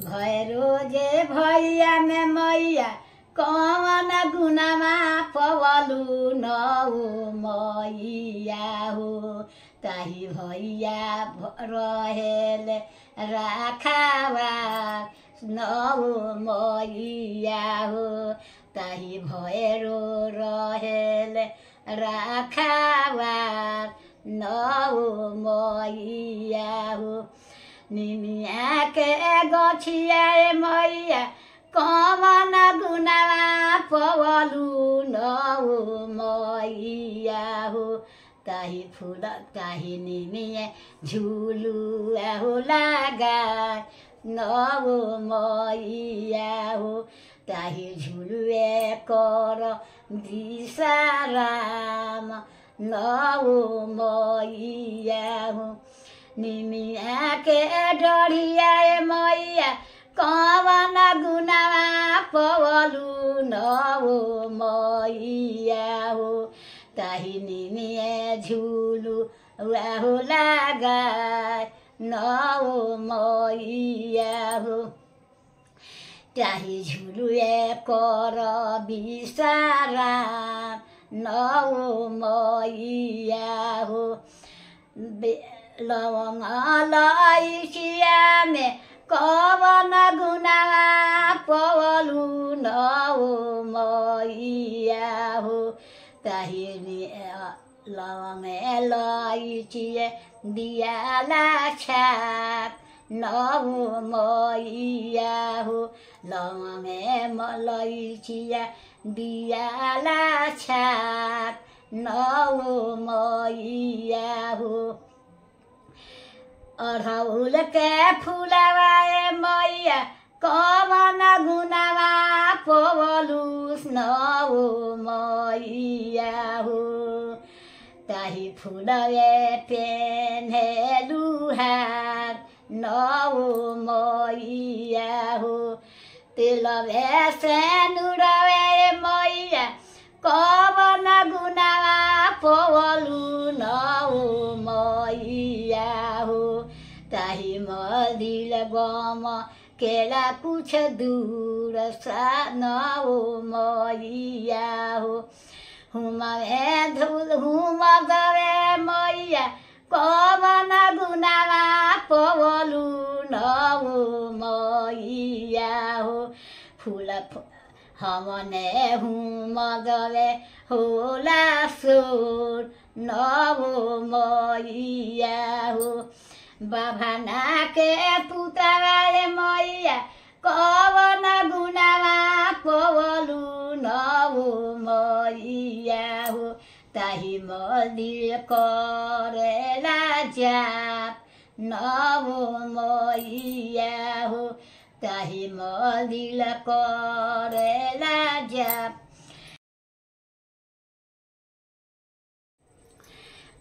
भैरो जे भैया में मैया कौन गुनामा पवलु नौ मैया हो ताही भैया रहेल राखावा नौ मैया हो ताही भैरो रहेल राखावा नौ मैया हो निमिया के गछिया मैया कमन गुनावा पवलु नौ मैया हो ताही फूल ताही निमिया झुलुआ हो लागा नौ मैया हो ताही झुलुए कर दिशाराम नौ मैया हो निमिया के डढ़िया मैया कवन गुनावा पवलु नौ मैया हो ताही निमिया झुलु हो लागा नौ मैया हो ताही झुलुए कर बिसाराम नौ मैया हो लवंग लैचिया में कवन गुनावा पवलु नौ मैया हो ताही लवंग लैचिया दियाला छाप नौ मैया हो लवंग लैचिया दियाला छाप नौ मैया हो अड़हुल के फुलवा मैया कवन गुनावा पवलु नौ मैया हो ताही फुलवे पेन्हेलु हार नौ मैया हो तेलवे सेनुरवे मैया कवन गुनावा पवलु नौ मैया हो ताही मदिल गम केला कुछ दूर सा नौ मैया हो हुमवे धुल हुमगवे मैया कवन गुनावा पवलु नौ मैया हो फूल हमने हुमगवे होला सोर नौ मैया हो बाभाना के पुतवा मैया कवन गुनावा पवलु नौ मैया हो ताही मदिर करेला जाप नौ मैया हो ताही मदिर करेला जाप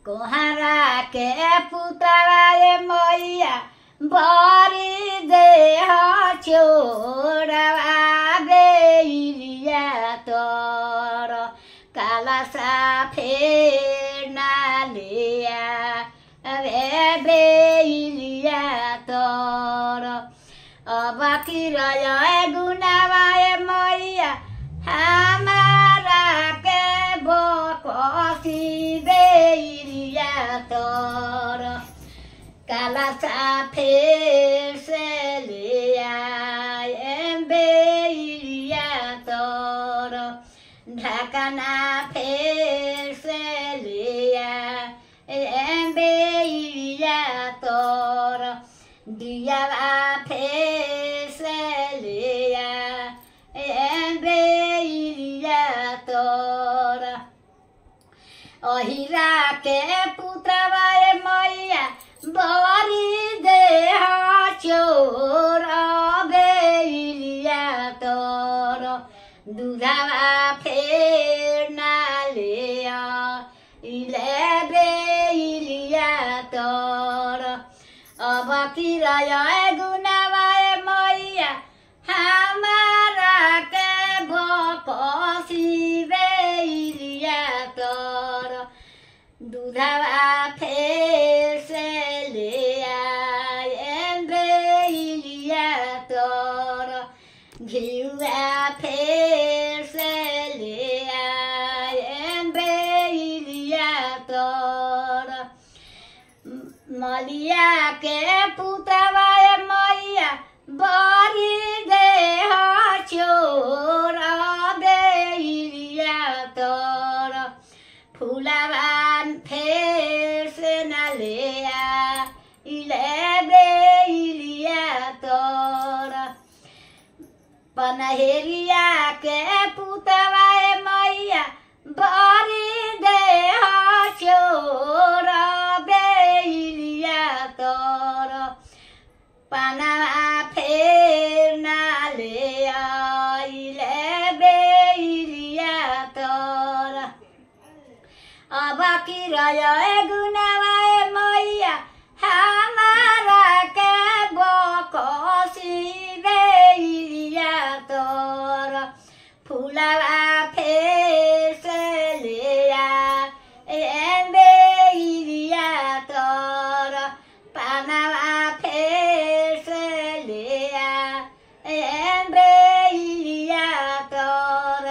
कोहरा के पुतवा मैया बरी देह छोड़वा बेलिया तर काला साफेर नालिया बेलिया तर अब किरय गुनावा मैया हमारा के बकसी बेलिया तर काला साफेर से लिया बेलिया तर ढाकना फेर से लिया बेलिया तर दिया फेर से लिया बेलिया तर अहिरा के पुतवा मैया बरी देह चोर बेलिया तर दूधवा फेर नालिया इले बेलिया तर अब किरय गुनावा मैया हमारा के बकसी बेलिया तर दूधवा फेर से ले आए बेलिया तर घिउआ फेर से ले आए बेलिया तोर मलिया के पुतवा मैया बरी देह चोर बेलिया तोर फुलवान फेर से न ले आइले बेलिया तोर पनहेरिया के पुतवा मैया बरी देह चोर बेलिया तोर पनवा फेर ना ले आइले बेलिया तोर अब की रहे गुनावा मैया हमारा के बकसी बेलिया तोर फुलवा फेर से ले आए बेलिया तोर पनवा फेर से ले आए बेलिया तोर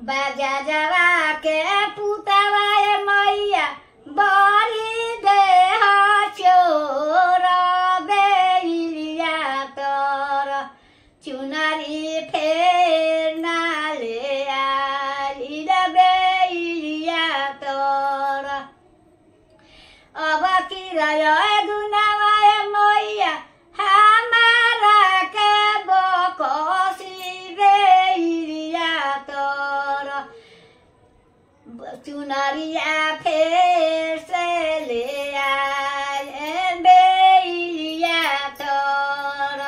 बाजा जवा के पुतवा मैया बरी देह चोर बेलिया तोर चुनरी फेर ना ले आइले बेलिया तोर अब की रहे गुनावा मैया हमारा के बकसी बेलिया तोर चुनरिया फेर से ले आए बेलिया तोर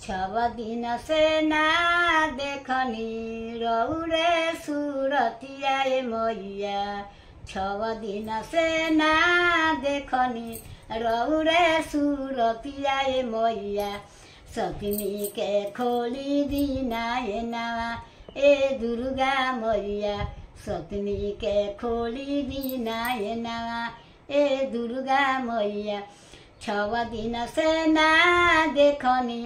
छव दिन से ना देखनी रौरे सूरतिया मैया छव दिन से ना देखनी रौरे सूरतिया मैया सपनी के खोली दीना नवा ए दुर्गा मैया सपनी के खोली दीना नवा ए दुर्गा मैया छव दिन से ना देखनी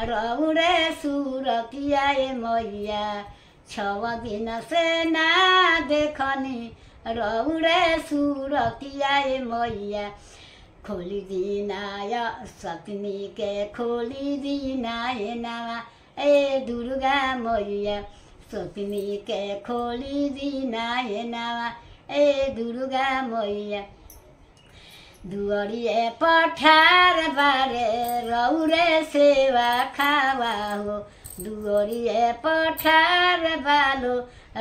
रौरे सूरतिया मैया छव दिन से ना देखनी रौरे सूरतिया मैया खोली दीनाय सपनी के खोली दीनाय नवा ए दुर्गा मैया सपनी के खोली दीनाय नवा ए दुर्गा मैया दुअरिए पठार बारे रौरे सेवा खावा हो दुअरिए पठार बालो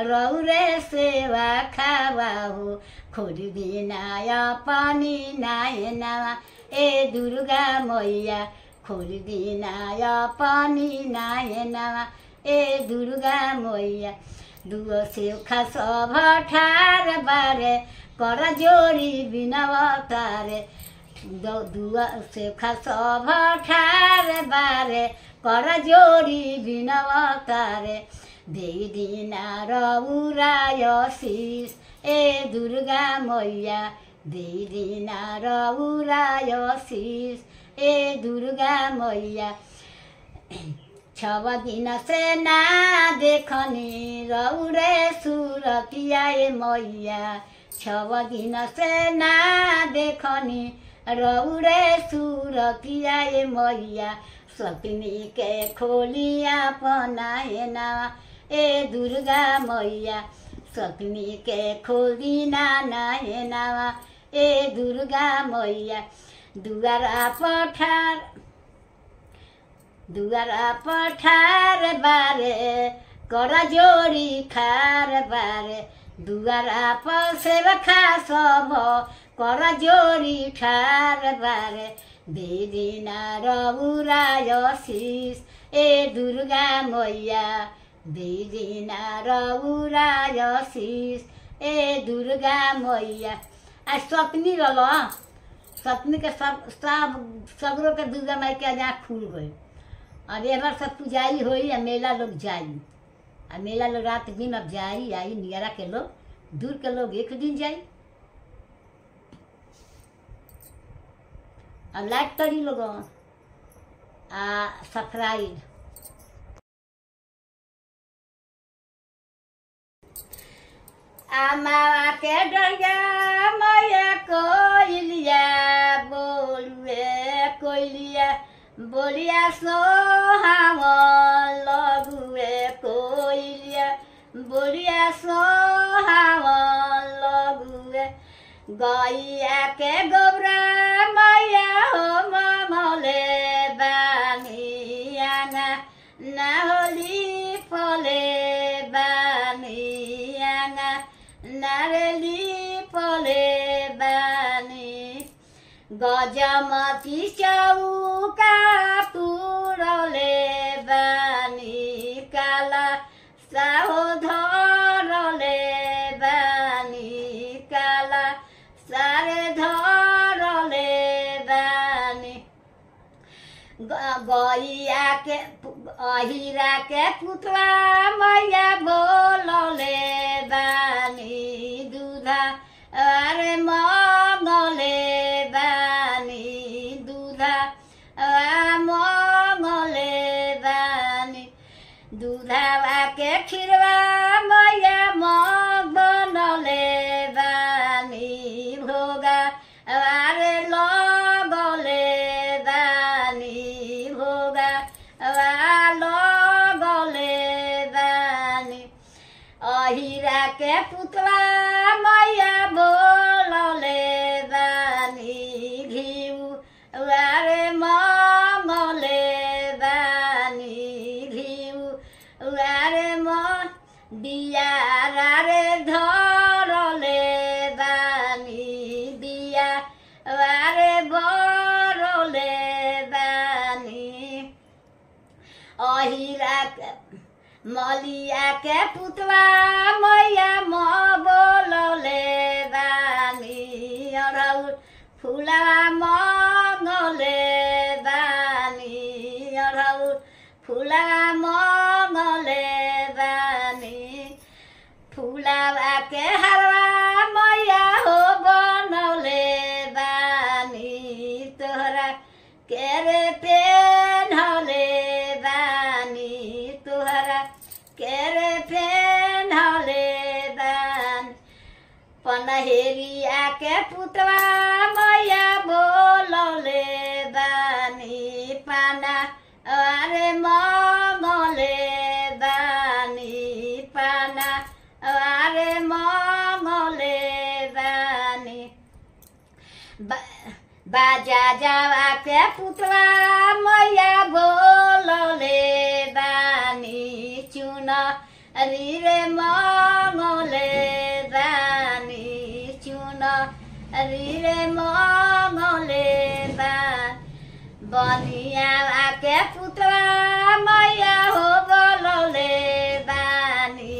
रौरे सेवा खावा हो खोली दिनाय पानी नाय नवा ए दुर्गा मैया खोली दिनाय पानी नाय नवा ए दुर्गा मैया दुओ सेवखा सब ठार बारे कर जोड़ी बिनवतारे दुआ सेवखा सब ठार बारे कर जोड़ी बिनवतारे दे दिना रौराय शीष ए दुर्गा मैया दे दिना रौराय शीष ए दुर्गा मैया छव दिन से ना देखनी रौरे सूरतिया मैया छव दिन से ना देखनी रौरे सूरतिया मैया सपनी के खोलिया पनाए ना ए दुर्गा मैया सपनी के खोली नाए नावा ए दुर्गा मैया दुआरा पठार बारे कर जोड़ी खार बारे दुआरा पर सेवखा सब कर जोड़ी ठार बारे दे दिना रौराय शीष ए दुर्गा मैया दे दिना रौराय शीष ए दुर्गा मैया आ सपनी रल सपनी के सब सगरों के दुर्गा माई के आज खुल गए अब एबार सब पुजारी होई आ मेला लोग जाई आ मेला लोग रात दिन अब जाई आई नियरा के लोग दूर के लोग एक दिन जाई। अब लाइक करी लोगन आ सब्सक्राइब। आमा के डरिया मैया कोइलिया बोलुए कोइलिया बोलिया सोहावन लगुए कोइलिया बोलिया सोहावन लगुए गैया के गोबरा मैया हो ममले बानियाना ना होली फले बानियाना नारेली फले बानी गजमती चौका पुरले बानी काला साहो धरले बानी काला सारे धरले बानी गैया के अहिरा के पुतला मैया बोलले बानी दूधा अरे मंगले बानी दूधा मंगले बानी दूधावा के खीरवा मैया मग बनले बानी भोगा अरे लगले बानी भोगा लगले बानी अहिरा के पुतला मैया बोलले बानी घिउ अरे मंगले बानी घिउ अरे दिया रे धरले बानी दिया अरे बरले बानी अहिरा के मलिया के पुतला मैया म बोलले बानी अरहुल फुला मंगले बानी अरहुल फुला मंगले बानी फुलावा के हरवा मैया हो बनले बानी तोहरा के रे पेन्हले बानी तोहरा के रे पेन्हले बानी पनहेरिया के पुतवा मैया बोलले बानी पाना अरे मंगले बानी पाना अरे मंगले बानी बाजा जावा के पुतवा मैया बोलले बानी चुन रे मंगले बानी चुन रे मंगले बानी बनिया के पुतवा मैया हो बोलले बानी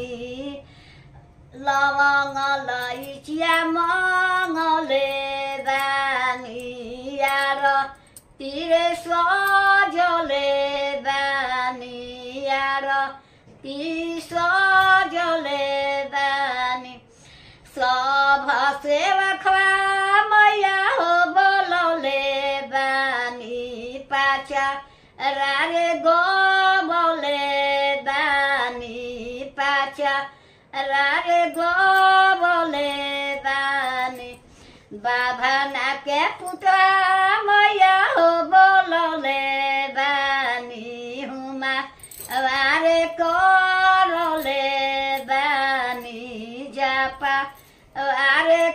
लवंग लैचिया मंगले बानी यार तिरे सजले बानी यार ती सजले बानी सब सेवकवा मैया हो बोलले बानी पाचा रे गोबले बानी पाचा रे गोबले बानी बाभना के पुतवा मैया हो बोलले बानी हुमा अरे करले बानी जापा अरे